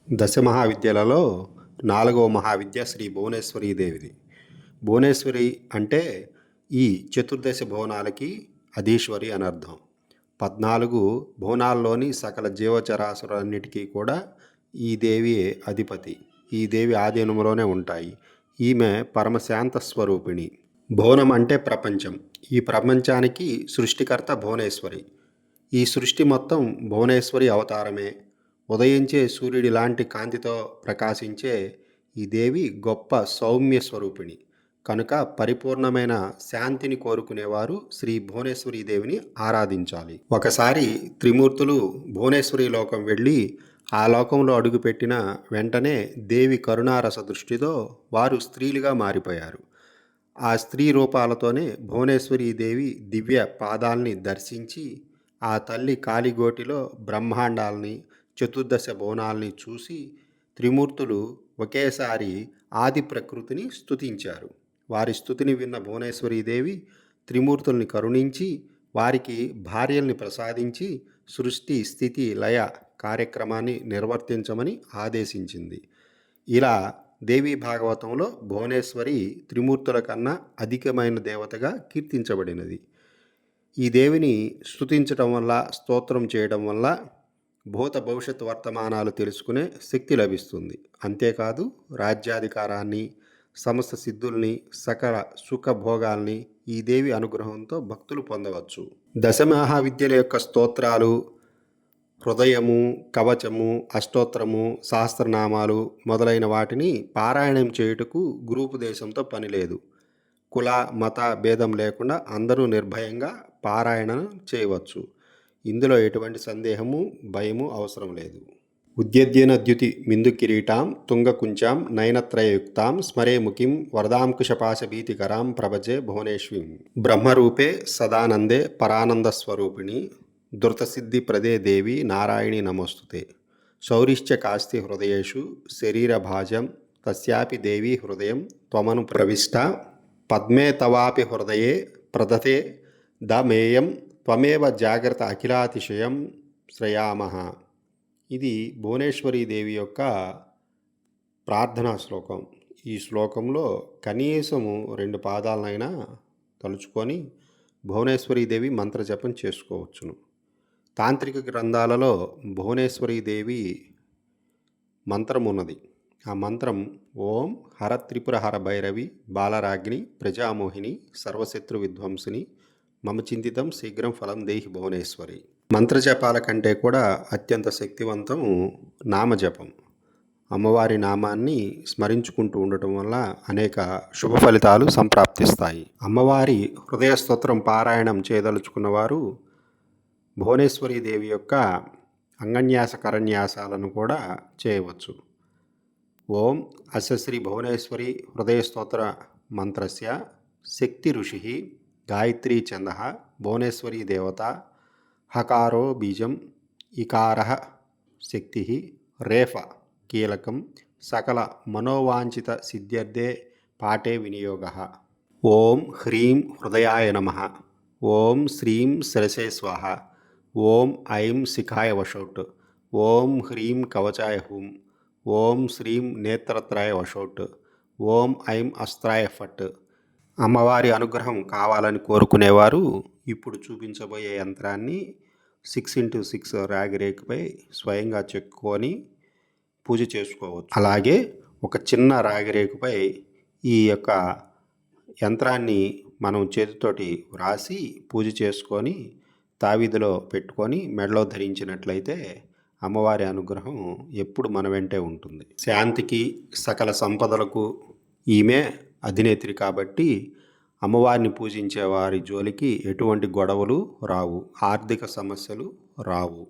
దశ మహావిద్యలలో 4వ మహావిద్య శ్రీ భువనేశ్వరీ దేవిది. భువనేశ్వరి అంటే ఈ చతుర్దశ భువనాలకి అధీశ్వరి అని అర్థం. 14 భువనాల్లోని సకల జీవచరాశులన్నిటికీ కూడా ఈ దేవి అధిపతి. ఈ దేవి ఆధీనంలోనే ఉంటాయి. ఈమె పరమశాంత స్వరూపిణి. భువనం అంటే ప్రపంచం. ఈ ప్రపంచానికి సృష్టికర్త భువనేశ్వరి. ఈ సృష్టి మొత్తం భువనేశ్వరి అవతారమే. ఉదయించే సూర్యుడి లాంటి కాంతితో ప్రకాశించే ఈ దేవి గొప్ప సౌమ్య స్వరూపిణి. కనుక పరిపూర్ణమైన శాంతిని కోరుకునేవారు శ్రీ భువనేశ్వరీ దేవిని ఆరాధించాలి. ఒకసారి త్రిమూర్తులు భువనేశ్వరి లోకం వెళ్ళి ఆ లోకంలో అడుగుపెట్టిన వెంటనే దేవి కరుణారస దృష్టితో వారు స్త్రీలుగా మారిపోయారు. ఆ స్త్రీ రూపాలతోనే భువనేశ్వరీ దేవి దివ్య పాదాల్ని దర్శించి ఆ తల్లి కాలిగోటిలో బ్రహ్మాండాల్ని చతుర్దశ భువనాల్ని చూసి త్రిమూర్తులు ఒకేసారి ఆది ప్రకృతిని స్తుతించారు. వారి స్తుతిని విన్న భువనేశ్వరీదేవి త్రిమూర్తుల్ని కరుణించి వారికి భార్యల్ని ప్రసాదించి సృష్టి స్థితి లయ కార్యక్రమాన్ని నిర్వర్తించమని ఆదేశించింది. ఇలా దేవీ భాగవతంలో భువనేశ్వరి త్రిమూర్తుల కన్నా అధికమైన దేవతగా కీర్తించబడినది. ఈ దేవిని స్తుతించడం వల్ల, స్తోత్రం చేయడం వల్ల భూత భవిష్యత్ వర్తమానాలు తెలుసుకునే శక్తి లభిస్తుంది. అంతేకాదు రాజ్యాధికారాన్ని, సమస్త సిద్ధుల్ని, సకల సుఖభోగాల్ని ఈ దేవి అనుగ్రహంతో భక్తులు పొందవచ్చు. దశమహావిద్యల యొక్క స్తోత్రాలు, హృదయము, కవచము, అష్టోత్తరము, సహస్రనామాలు మొదలైన వాటిని పారాయణం చేయుటకు గురూపదేశంతో పని లేదు. కుల మత భేదం లేకుండా అందరూ నిర్భయంగా పారాయణ చేయవచ్చు. ఇందులో ఎటువంటి సందేహము, భయము అవసరం లేదు. ఉద్యద్యన ద్యుతి మిందు కిరీటాం తుంగకుంచాం నయనత్రయయుక్తాం స్మరేముఖిం వరదాంకుశపాశభీతికరాం ప్రభజే భువనేశ్వరీం. బ్రహ్మరూపే సదానందే పరానంద స్వరూపిణి ధృతసిద్ధి ప్రదే దేవి నారాయణి నమోస్తుతే. శౌరిశ్చ కాస్తి హృదయేషు శరీరభాజం తస్యాపి దేవి హృదయం త్వమను ప్రవిష్ట పద్మే తవాపి హృదయే ప్రదతే దమేయం త్వమేవ జాగ్రత్త అఖిలాతిశయం శ్రయామః. ఇది భువనేశ్వరీ దేవి యొక్క ప్రార్థనా శ్లోకం. ఈ శ్లోకంలో కనీసము 2 పాదాలనైనా తలుచుకొని భువనేశ్వరీ దేవి మంత్రజపం చేసుకోవచ్చును. తాంత్రిక గ్రంథాలలో భువనేశ్వరీ దేవి మంత్రం ఉన్నది. ఆ మంత్రం ఓం హర త్రిపుర హర భైరవి బాలరాగ్ని ప్రజామోహిని సర్వశత్రు విధ్వంసిని మమ చింతితం శీఘ్రం ఫలం దేహి భువనేశ్వరి. మంత్రజపాల కంటే కూడా అత్యంత శక్తివంతం నామజపం. అమ్మవారి నామాన్ని స్మరించుకుంటూ ఉండటం వల్ల అనేక శుభ ఫలితాలు సంప్రాప్తిస్తాయి. అమ్మవారి హృదయ స్తోత్రం పారాయణం చేయదలుచుకున్నవారు భువనేశ్వరీ దేవి యొక్క అంగన్యాస కరన్యాసాలను కూడా చేయవచ్చు. ఓం అస్య శ్రీ భువనేశ్వరి హృదయ స్తోత్ర మంత్రస్య శక్తి ఋషి గాయత్రీ ఛంద భువనేశ్వరీ దేవత హకారో బీజం ఇకారః శక్తి రేఫ కీలకం సకల మనోవాంఛిత సిద్ధ్యర్థే పాఠే వినియోగః. ఓం హ్రీం హృదయాయ నమః. ఓం శ్రీం శిరసే స్వాహ. ఓం ఐం శిఖాయ వషౌట్. ఓం హ్రీం కవచాయ హూం. ఓం శ్రీం నేత్రత్రాయ వషౌట్. ఓం ఐం అస్త్రాయ ఫట్. అమ్మవారి అనుగ్రహం కావాలని కోరుకునేవారు ఇప్పుడు చూపించబోయే యంత్రాన్ని 6x6 రాగి రేకుపై స్వయంగా చెక్కుకొని పూజ చేసుకోవచ్చు. అలాగే ఒక చిన్న రాగి రేకుపై ఈ యొక్క యంత్రాన్ని మనం చేతితోటి వ్రాసి పూజ చేసుకొని తావీదులో పెట్టుకొని మెడలో ధరించినట్లయితే అమ్మవారి అనుగ్రహం ఎప్పుడు మన వెంటే ఉంటుంది. శాంతికి సకల సంపదలకు ఈమె అధినేత్రి కాబట్టి అమ్మవారిని పూజించే వారి జోలికి ఎటువంటి గొడవలు రావు, ఆర్థిక సమస్యలు రావు,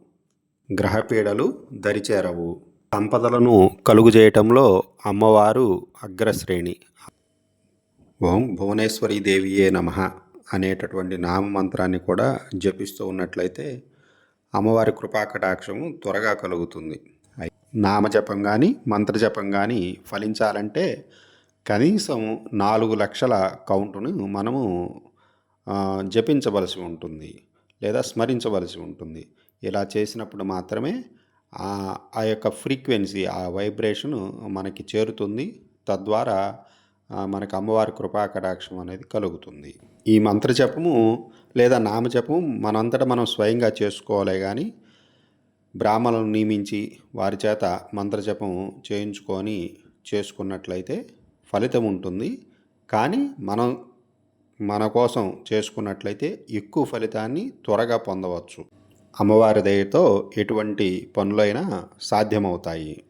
గ్రహపీడలు దరిచేరవు. సంపదలను కలుగు చేయటంలో అమ్మవారు అగ్రశ్రేణి. ఓం భువనేశ్వరీ దేవియే నమః అనేటటువంటి నామమంత్రాన్ని కూడా జపిస్తూ ఉన్నట్లయితే అమ్మవారి కృపాకటాక్షము త్వరగా కలుగుతుంది. నామజపం కానీ మంత్రజపం కానీ ఫలించాలంటే కనీసం 4 లక్షల కౌంటును మనము జపించవలసి ఉంటుంది లేదా స్మరించవలసి ఉంటుంది. ఇలా చేసినప్పుడు మాత్రమే ఆ యొక్క ఫ్రీక్వెన్సీ, ఆ వైబ్రేషను మనకి చేరుతుంది. తద్వారా మనకు అమ్మవారి కృపా కటాక్షం అనేది కలుగుతుంది. ఈ మంత్రజపము లేదా నామజపం మనంతట మనం స్వయంగా చేసుకోవాలే గానీ, బ్రాహ్మణులను నియమించి వారి చేత మంత్రజపం చేయించుకొని చేసుకున్నట్లయితే ఫలితం ఉంటుంది. కానీ మనం మన కోసం చేసుకున్నట్లయితే ఎక్కువ ఫలితాన్ని త్వరగా పొందవచ్చు. అమ్మవారి దయతో ఎటువంటి పనులైనా సాధ్యమవుతాయి.